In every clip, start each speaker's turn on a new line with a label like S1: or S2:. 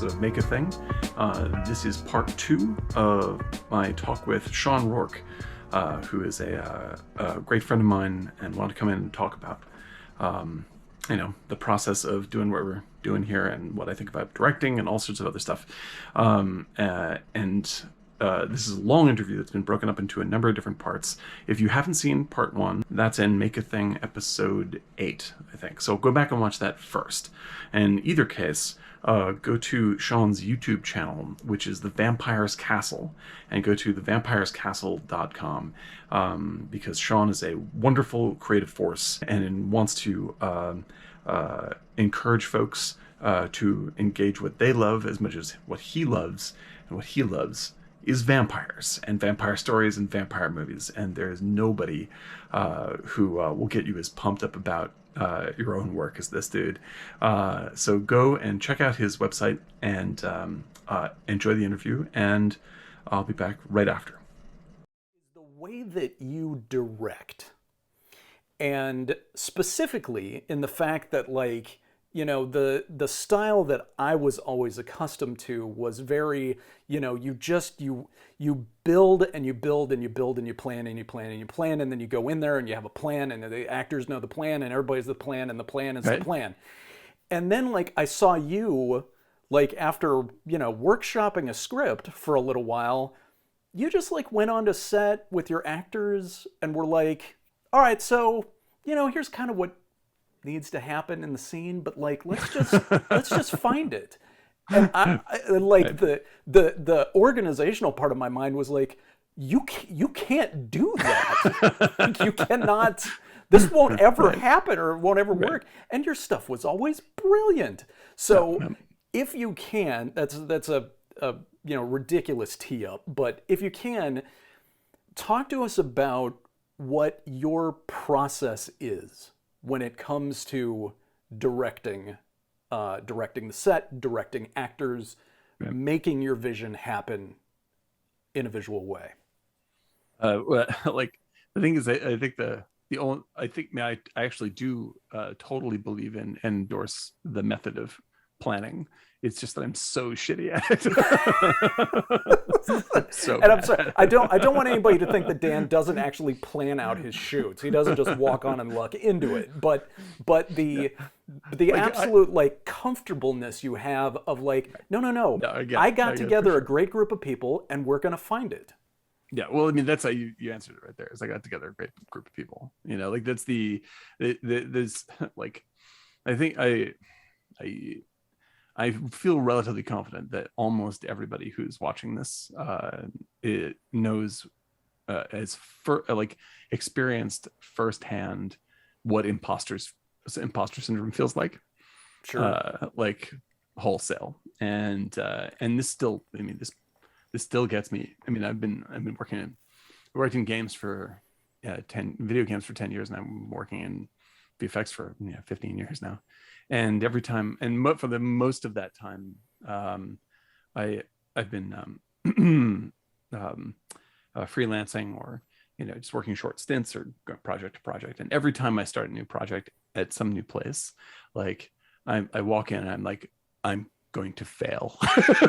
S1: episode of Make a Thing. This is part 2 of my talk with Sean Rourke, who is a great friend of mine and wanted to come in and talk about, the process of doing what we're doing here and what I think about directing and all sorts of other stuff. This is a long interview that's been broken up into a number of different parts. If you haven't seen part 1, that's in Make a Thing episode 8, I think. So go back and watch that first. In either case, go to Sean's YouTube channel, which is The Vampire's Castle, and go to thevampirescastle.com, because Sean is a wonderful creative force and wants to encourage folks to engage what they love as much as what he loves, and what he loves is vampires and vampire stories and vampire movies, and there is nobody who will get you as pumped up about your own work as this dude. So go and check out his website and enjoy the interview, and I'll be back right after.
S2: The way that you direct, and specifically in the fact that, like, you know, the style that I was always accustomed to was very, you build and you build and you build and you plan and you plan and you plan, and then you go in there and you have a plan, and the actors know the plan, and everybody's the plan, and the plan is the plan. And then, like, I saw you, like, after, workshopping a script for a little while, you just, like, went on to set with your actors and were like, all right, so, here's kind of what needs to happen in the scene, but, like, let's just find it. And I like, the organizational part of my mind was like, you can't do that. Like, you cannot. This won't ever happen, or it won't ever work. And your stuff was always brilliant. So if you can, that's a ridiculous tee up, but if you can, talk to us about what your process is when it comes to directing the set, directing actors, making your vision happen in a visual way.
S1: Like, the thing is, I think I actually do totally believe in and endorse the method of planning. It's just that I'm so shitty at it.
S2: I'm sorry. I don't want anybody to think that Dan doesn't actually plan out his shoots. He doesn't just walk on and luck into it. But the absolute comfortableness you have of, like, no. I got together a great group of people and we're gonna find it.
S1: Yeah, well, I mean, that's how you answered it right there. Is I got together a great group of people. That's there's like, I think I feel relatively confident that almost everybody who's watching this knows, experienced firsthand what imposter syndrome feels like.
S2: Sure.
S1: Like, wholesale, and this still, this still gets me. I mean, I've been working in games for 10 video games for 10 years, and I'm working in VFX for 15 years now. And every time, and for the most of that time, I've been freelancing, or just working short stints or project to project. And every time I start a new project at some new place, like, I walk in and I'm like, I'm going to fail.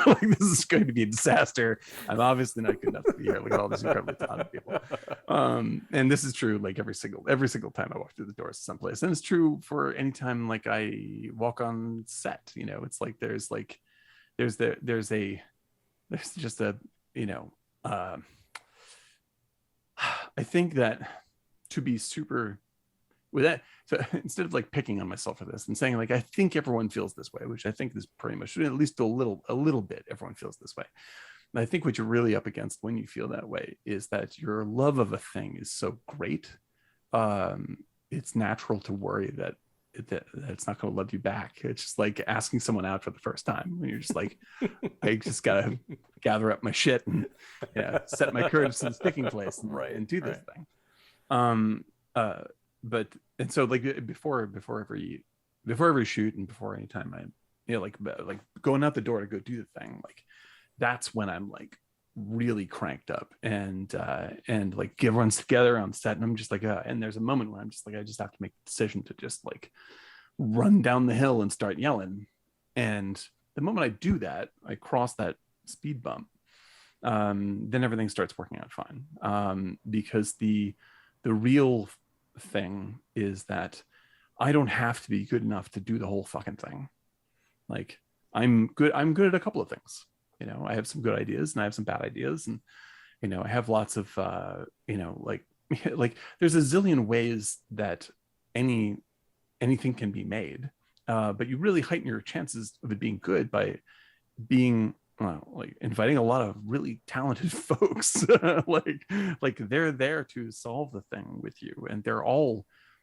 S1: Like, this is going to be a disaster. I'm obviously not good enough to be here. Look at all these incredibly talented people. And this is true, like, every single time I walk through the doors to someplace. And it's true for any time, like, I walk on set. It's like there's just a I think that to be super with that, so instead of, like, picking on myself for this and saying, like, I think everyone feels this way, which I think is pretty much, at least a little bit, everyone feels this way. And I think what you're really up against when you feel that way is that your love of a thing is so great. It's natural to worry that it's not going to love you back. It's just like asking someone out for the first time when you're just like, I just gotta gather up my shit and set my courage to the sticking place and do this thing. And so, like, before every shoot and before any time I like going out the door to go do the thing, like, that's when I'm, like, really cranked up and like, everyone's together on set, and I'm just like, and there's a moment where I'm just like, I just have to make the decision to just, like, run down the hill and start yelling, and the moment I do that, I cross that speed bump, then everything starts working out fine. Because the real thing is that I don't have to be good enough to do the whole fucking thing. Like I'm good at a couple of things. I have some good ideas and I have some bad ideas, and I have lots of like like there's a zillion ways that anything can be made, but you really heighten your chances of it being good by being like inviting a lot of really talented folks. like they're there to solve the thing with you, and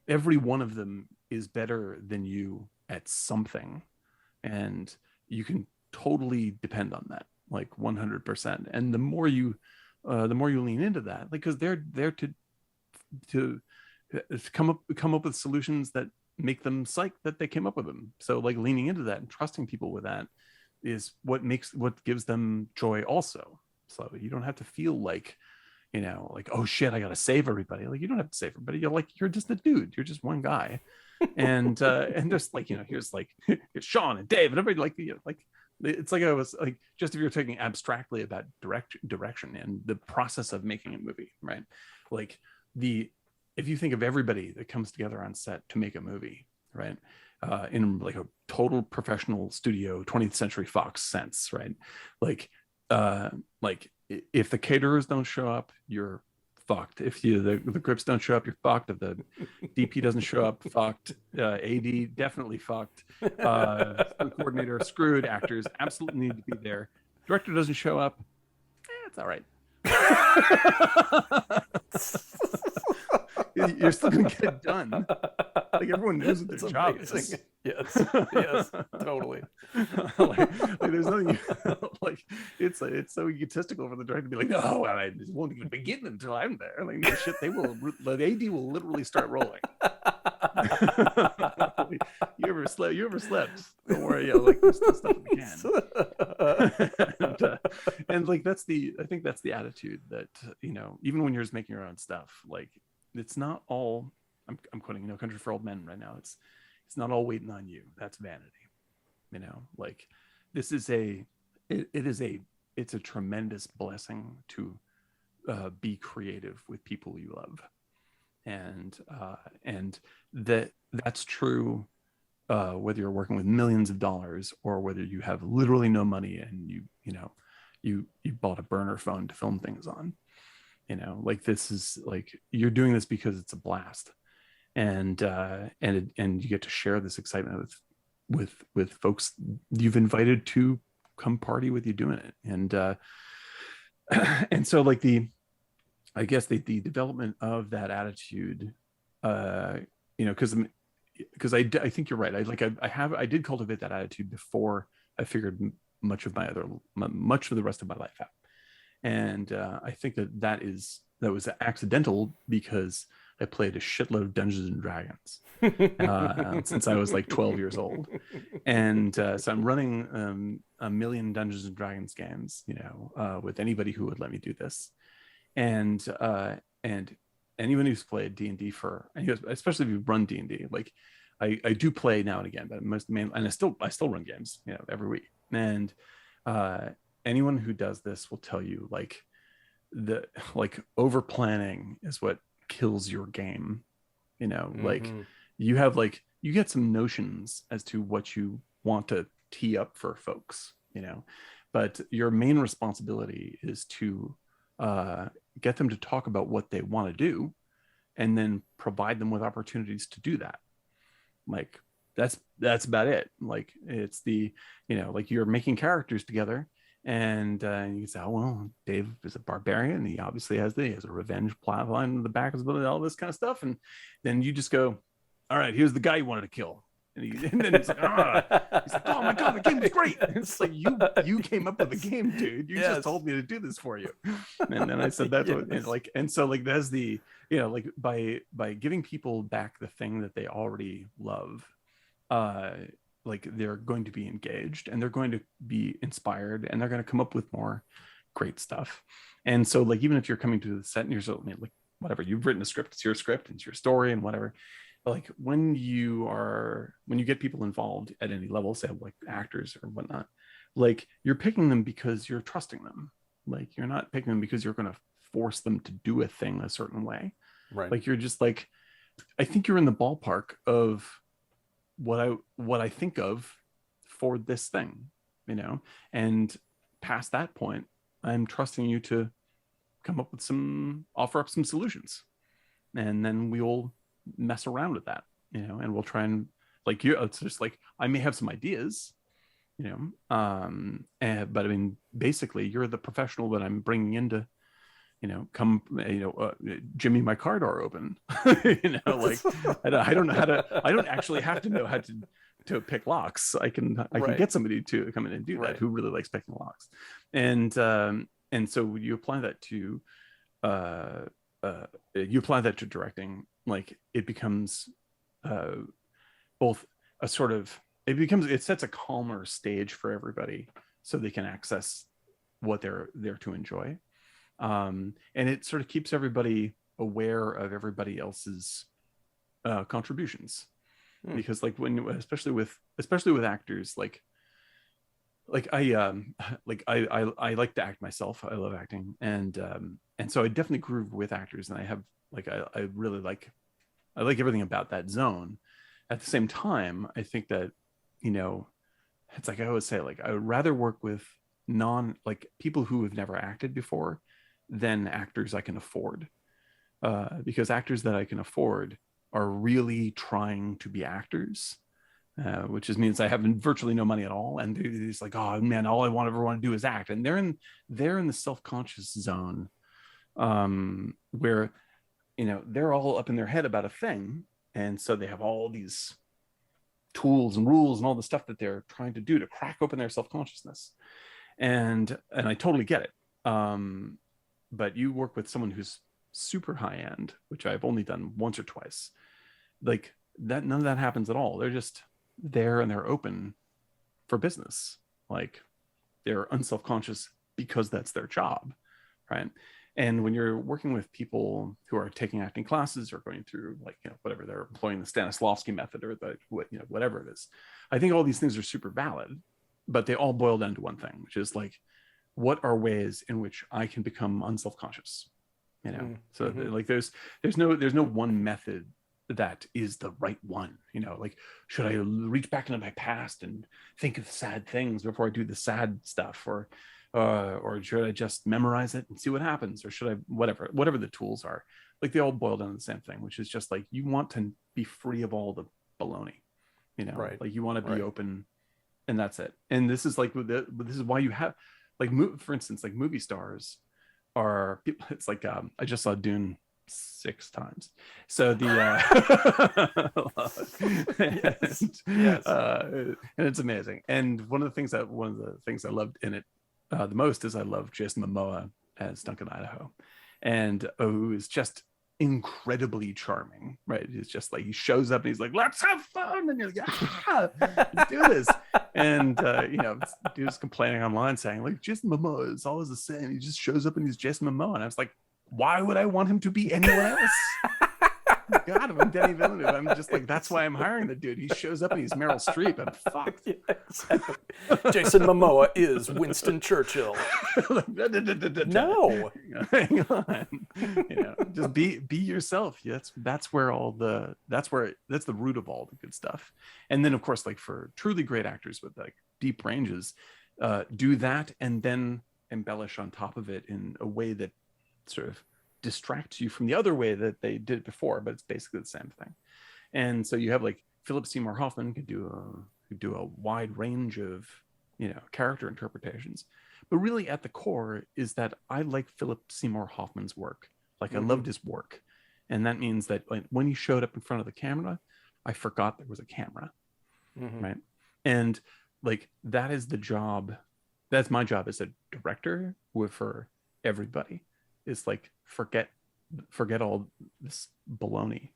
S1: every one of them is better than you at something, and you can totally depend on that, like 100%. And the more you lean into that, like, because they're there to come up with solutions that make them psyched that they came up with them. So like leaning into that and trusting people with that is what gives them joy also. So you don't have to feel like, like, oh shit, I gotta save everybody. Like, you don't have to save everybody. You're just a dude. You're just one guy. And there's like, here's like here's Sean and Dave and everybody, like it's like I was like, just if you're talking abstractly about direction and the process of making a movie, right? Like if you think of everybody that comes together on set to make a movie, right? In like a total professional studio, 20th Century Fox sense, right? Like if the caterers don't show up, you're fucked. If the grips don't show up, you're fucked. If the DP doesn't show up, fucked. AD definitely fucked. Coordinator screwed. Actors absolutely need to be there. Director doesn't show up, it's all right. You're still gonna get it done. Like, everyone knows what their job is.
S2: Yes, totally.
S1: like there's nothing like it's so egotistical for the director to be like, no, I won't even begin until I'm there. Like, no shit, the AD will literally start rolling. Like, you ever slept? Don't worry, like, there's still stuff we can. and like I think that's the attitude that, even when you're just making your own stuff, like, it's not all, I'm quoting, Country for Old Men right now. It's not all waiting on you. That's vanity. Like, this is it's a tremendous blessing to be creative with people you love. And that's true whether you're working with millions of dollars or whether you have literally no money and you bought a burner phone to film things on. Like, this is like, you're doing this because it's a blast, and you get to share this excitement with folks you've invited to come party with you doing it. And so like I guess the development of that attitude, because I think you're right. I did cultivate that attitude before I figured much of the rest of my life out. And I think that was accidental, because I played a shitload of Dungeons and Dragons since I was like 12 years old. And so I'm running a million Dungeons and Dragons games, with anybody who would let me do this. And anyone who's played D&D especially if you run D&D, like I do play now and again, but and I still run games, every week. And anyone who does this will tell you, like, over planning is what kills your game. Like, you get some notions as to what you want to tee up for folks, but your main responsibility is to get them to talk about what they want to do, and then provide them with opportunities to do that. Like, that's about it. Like, it's like, you're making characters together, and you can say, oh, well, Dave is a barbarian, and he obviously has a revenge plot line in the back, all this kind of stuff. And then you just go, all right, here's the guy you wanted to kill. And then he's like, oh my god, the game was great. And it's like, you came up with the game, dude. You just told me to do this for you. And then I said that's what, and so like, that's the, like, by giving people back the thing that they already love, like, they're going to be engaged, and they're going to be inspired, and they're going to come up with more great stuff. And so, like, even if you're coming to the set and you're like, whatever, you've written a script, it's your script, it's your story, and whatever. Like, when you get people involved at any level, say like actors or whatnot, like you're picking them because you're trusting them. Like you're not picking them because you're going to force them to do a thing a certain way.
S2: Right.
S1: Like you're just like, I think you're in the ballpark of what I think of for this thing, you know, and past that point, I'm trusting you to come up with offer up some solutions, and then we'll mess around with that, you know, and we'll try and like you. It's just like I may have some ideas, you know, but I mean, basically, you're the professional that I'm bringing in to, you know, come, you know, Jimmy, my car door open, you know, like I don't know how to. I don't actually have to know how to pick locks. I can
S2: Right.
S1: get somebody to come in and do
S2: Right.
S1: that who really likes picking locks, and so you apply that to uh, directing. Like it becomes uh, both a sort of it sets a calmer stage for everybody so they can access what they're there to enjoy, and it sort of keeps everybody aware of everybody else's contributions, because like when especially with actors, like I like to act myself. I love acting, and so I definitely groove with actors, and I have like I really like everything about that zone. At the same time, I think that, you know, it's like I always say, like I would rather work with like people who have never acted before than actors I can afford, because actors that I can afford are really trying to be actors, which just means I have virtually no money at all, and they're just like, oh man, all I ever want to do is act, and they're in the self-conscious zone, where, you know, they're all up in their head about a thing, and so they have all these tools and rules and all the stuff that they're trying to do to crack open their self-consciousness, and I totally get it. But you work with someone who's super high end, which I've only done once or twice. Like that, none of that happens at all. They're just there and they're open for business. Like they're unself-conscious because that's their job, right? And when you're working with people who are taking acting classes or going through, like, you know, whatever, they're employing the Stanislavski method or the, you know, whatever it is, I think all these things are super valid, but they all boil down to one thing, which is like, what are ways in which I can become unself-conscious? You know, so like there's no one method that is the right one. You know, like, should I reach back into my past and think of sad things before I do the sad stuff, or should I just memorize it and see what happens, or should I whatever the tools are? Like they all boil down to the same thing, which is just like you want to be free of all the baloney. You know,
S2: Right.
S1: like you want to be
S2: Right.
S1: open, and that's it. And this is like this is why you have, like, for instance, like movie stars are people. It's like I just saw Dune 6 times, so the
S2: Yes.
S1: and,
S2: Yes.
S1: and it's amazing. And one of the things I loved in it the most is I love Jason Momoa as Duncan Idaho, and who is just incredibly charming, right? It's just like he shows up and he's like, let's have fun, and you're like, ah, let's do this. And you know, dude's complaining online saying like Jason Momoa is always the same, he just shows up and he's Jason Momoa, and I was like, why would I want him to be anyone else? God, I'm Denny Villeneuve. I'm just like, that's why I'm hiring the dude. He shows up and he's Meryl Streep. I'm fucked.
S2: Yeah, exactly. Jason Momoa is Winston Churchill. No.
S1: Hang on. You know, just be yourself. That's the root of all the good stuff. And then of course, like for truly great actors with like deep ranges, do that and then embellish on top of it in a way that sort of distracts you from the other way that they did before, but it's basically the same thing. And so you have like Philip Seymour Hoffman could do a wide range of, you know, character interpretations, but really at the core is that I like Philip Seymour Hoffman's work. Like I loved his work, and that means that like, when he showed up in front of the camera, I forgot there was a camera, right? And like that is the job. That's my job as a director for everybody. Is like forget all this baloney,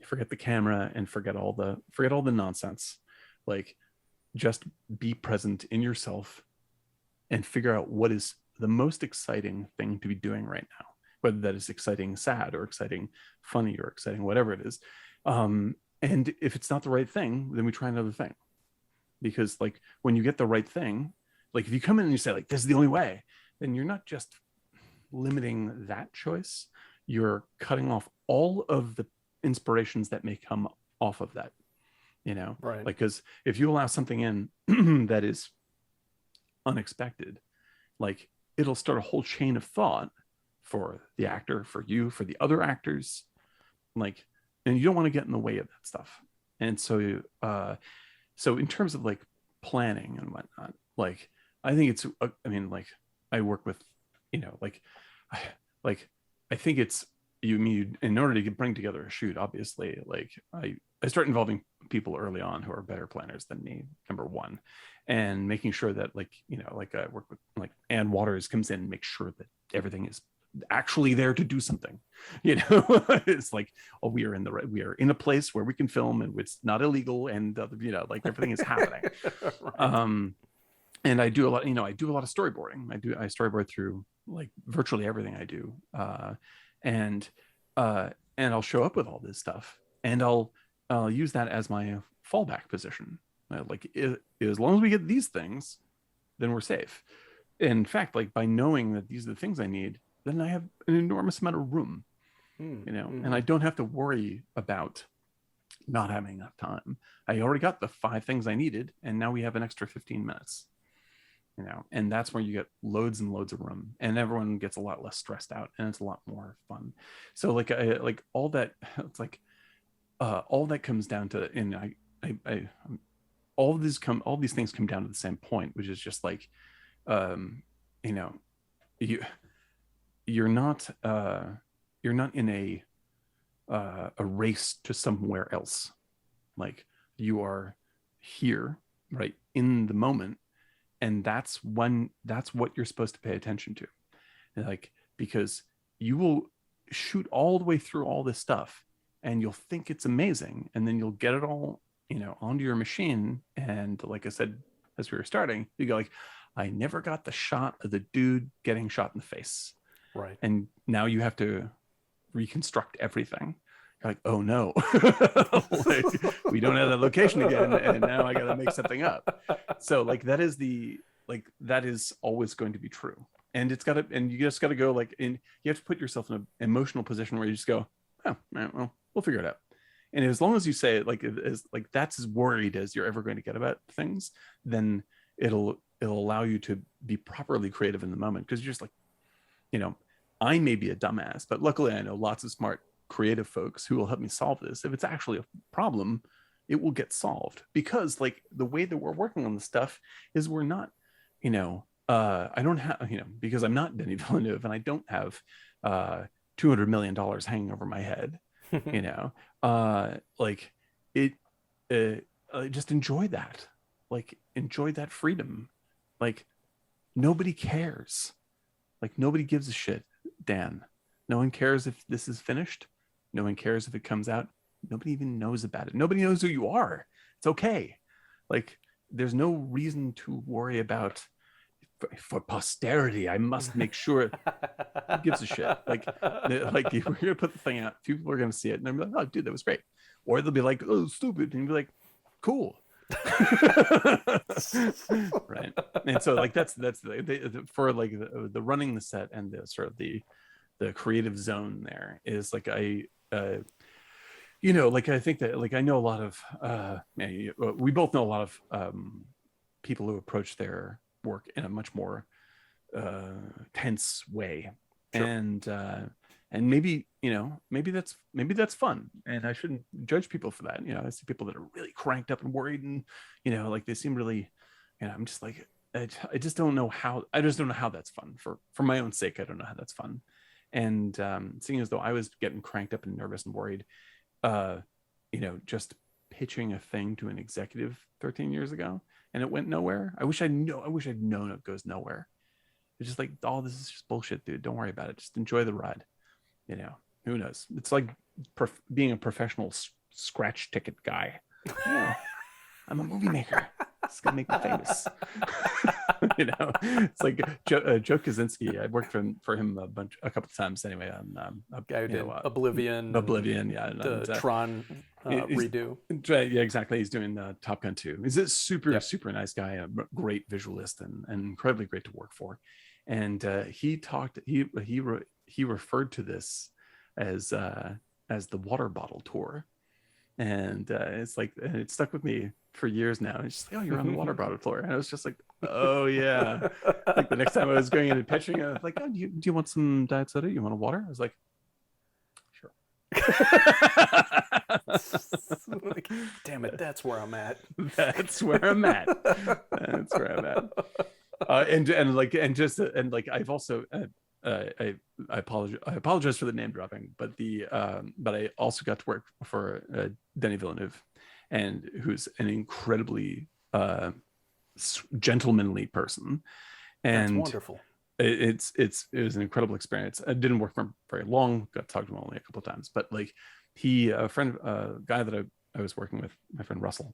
S1: forget the camera, and forget all the nonsense. Like just be present in yourself and figure out what is the most exciting thing to be doing right now, whether that is exciting sad or exciting funny or exciting whatever it is. And if it's not the right thing, then we try another thing, because like when you get the right thing, like if you come in and you say like, this is the only way, then you're not just limiting that choice, you're cutting off all of the inspirations that may come off of that,
S2: Right.
S1: like, because if you allow something in that is unexpected, like it'll start a whole chain of thought for the actor, for you, for the other actors, like, and you don't want to get in the way of that stuff. And so so in terms of like planning and whatnot, like I think it's I mean, like I work with, like I, like I think it's in order to bring together a shoot, obviously, like I start involving people early on who are better planners than me, number one, and making sure that like, like I work with like Ann Waters comes in and makes sure that everything is actually there to do something. It's like, oh, we are in a place where we can film and it's not illegal, and like everything is happening. Right. And I do a lot, I do a lot of storyboarding. I storyboard through like virtually everything I do. And I'll show up with all this stuff, and I'll use that as my fallback position. Like as long as we get these things, then we're safe. In fact, like by knowing that these are the things I need, then I have an enormous amount of room, and I don't have to worry about not having enough time. I already got the 5 things I needed, and now we have an extra 15 minutes. And that's where you get loads and loads of room, and everyone gets a lot less stressed out, and it's a lot more fun. So like all that, it's like all that comes down to, and all these things come down to the same point, which is just like, you're not in a race to somewhere else. Like you are here, right in the moment, and that's what you're supposed to pay attention to. And like, because you will shoot all the way through all this stuff and you'll think it's amazing, and then you'll get it all onto your machine, and like I said as we were starting, you go like, I never got the shot of the dude getting shot in the face.
S2: Right.
S1: And now you have to reconstruct everything. You're like, oh no, like, we don't have that location again, and now I got to make something up. So like that is always going to be true, and you just got to go like, and you have to put yourself in an emotional position where you just go, oh, well, we'll figure it out. And as long as you say it like that's as worried as you're ever going to get about things, then it'll allow you to be properly creative in the moment, because you're just like, I may be a dumbass, but luckily I know lots of smart creative folks who will help me solve this. If it's actually a problem, it will get solved, because like the way that we're working on this stuff is we're not, I don't have, because I'm not Denis Villeneuve, and I don't have $200 million hanging over my head, like it, just enjoy that, freedom. Like nobody cares. Like nobody gives a shit, Dan. No one cares if this is finished. No one cares if it comes out. Nobody even knows about it. Nobody knows who you are. It's okay. Like there's no reason to worry about, for posterity, I must make sure. Who gives a shit? Like if we're gonna put the thing out, people are gonna see it and they'll be like, oh dude, that was great. Or they'll be like, oh, stupid, and you'll be like, cool. Right. And so like that's for like the running the set, and the sort of the creative zone there is like like I think that like I know a lot of we both know a lot of people who approach their work in a much more tense way. Sure. And maybe that's fun, and I shouldn't judge people for that. I see people that are really cranked up and worried, and like they seem really, I'm just like, I just don't know how that's fun. For my own sake, I don't know how that's fun. And seeing as though I was getting cranked up and nervous and worried, just pitching a thing to an executive 13 years ago, and it went nowhere. I wish I'd known it goes nowhere. It's just like, oh, this is just bullshit, dude. Don't worry about it. Just enjoy the ride. Who knows? It's like being a professional scratch ticket guy. I'm a movie maker. It's gonna make me famous. It's like Joe Kaczynski. I worked for him a couple of times anyway on
S2: Guy who did Oblivion,
S1: yeah,
S2: the Thron redo.
S1: Yeah, exactly. He's doing Top Gun 2. He's a super nice guy, a great visualist, and incredibly great to work for. And he referred to this as the water bottle tour. And it's like, and it stuck with me for years now. It's just like, oh, you're on the water bottle tour. And I was just like, oh yeah. Like the next time I was going in and pitching, I was like, oh, do you want some diet soda? You want a water? I was like, sure.
S2: Like, damn it, that's where I'm at.
S1: That's where I'm at. That's where I'm at. I've also I apologize for the name dropping, but I also got to work for Denis Villeneuve, and who's an incredibly gentlemanly person, and
S2: that's wonderful.
S1: It was an incredible experience. I didn't work for him very long. Got to talk to him only a couple of times, but like a guy that I was working with, my friend Russell,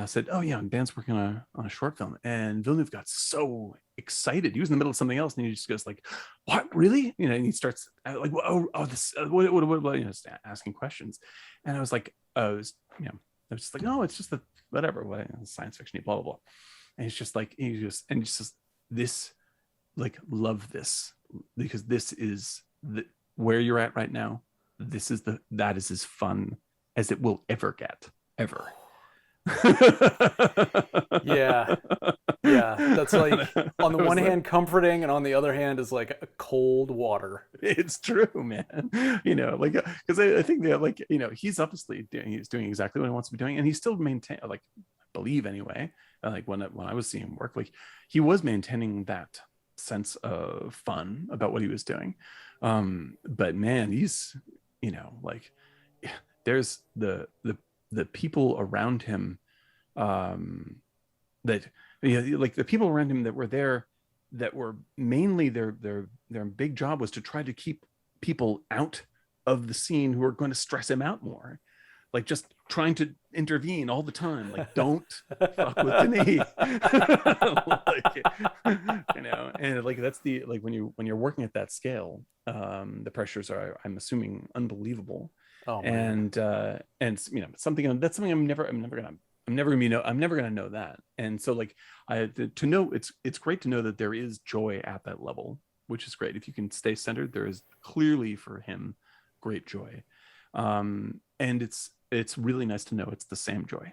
S1: said, oh yeah, Dan's working on a short film, and Villeneuve got so excited. He was in the middle of something else, and he just goes like, what, really? And he starts like, this what, asking questions. And I was like, I was just like, no, it's just the whatever, science fiction, blah blah blah. And he's just like, this, like, love this, because this is where you're at right now. That is as fun as it will ever get, ever.
S2: yeah That's like, on the one hand comforting, and on the other hand is like a cold water.
S1: It's true, man. Like, because I think that, like, he's obviously doing exactly what he wants to be doing, and he's still maintain, like, I believe anyway, like when I was seeing him work, like he was maintaining that sense of fun about what he was doing. But man, he's like, there's the people around him, that like the people around him that were there, that were mainly their big job was to try to keep people out of the scene who are going to stress him out more, like just trying to intervene all the time, like, don't fuck with Denis. And like, that's the, like, when you're working at that scale, the pressures are, I'm assuming, unbelievable.
S2: Oh, man.
S1: And something I'm never gonna know that. And so, like, to know, it's great to know that there is joy at that level, which is great. If you can stay centered, there is clearly for him great joy. And it's really nice to know it's the same joy.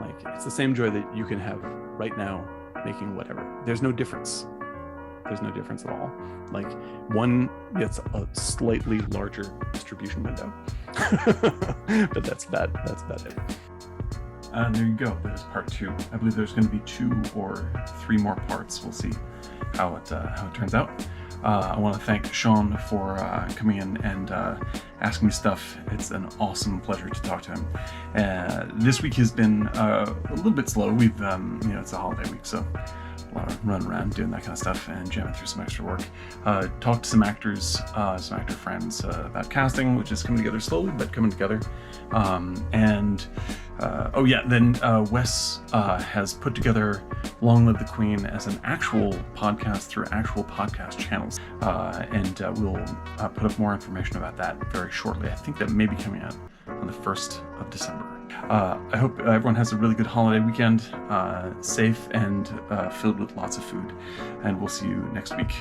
S1: Like, it's the same joy that you can have right now making whatever. There's no difference. There's no difference at all. Like, one gets a slightly larger distribution window. But that's about it. There you go. There's part 2. I believe there's going to be 2 or 3 more parts. We'll see how it turns out. I want to thank Sean for coming in and asking me stuff. It's an awesome pleasure to talk to him. This week has been a little bit slow. We've, it's a holiday week, so a lot of running around doing that kind of stuff and jamming through some extra work. Talked to some actors, some actor friends about casting, which is coming together slowly, but coming together. Then Wes has put together Long Live the Queen as an actual podcast through actual podcast channels. We'll put up more information about that very shortly. I think that may be coming out on the 1st of December. I hope everyone has a really good holiday weekend, safe and filled with lots of food. And we'll see you next week.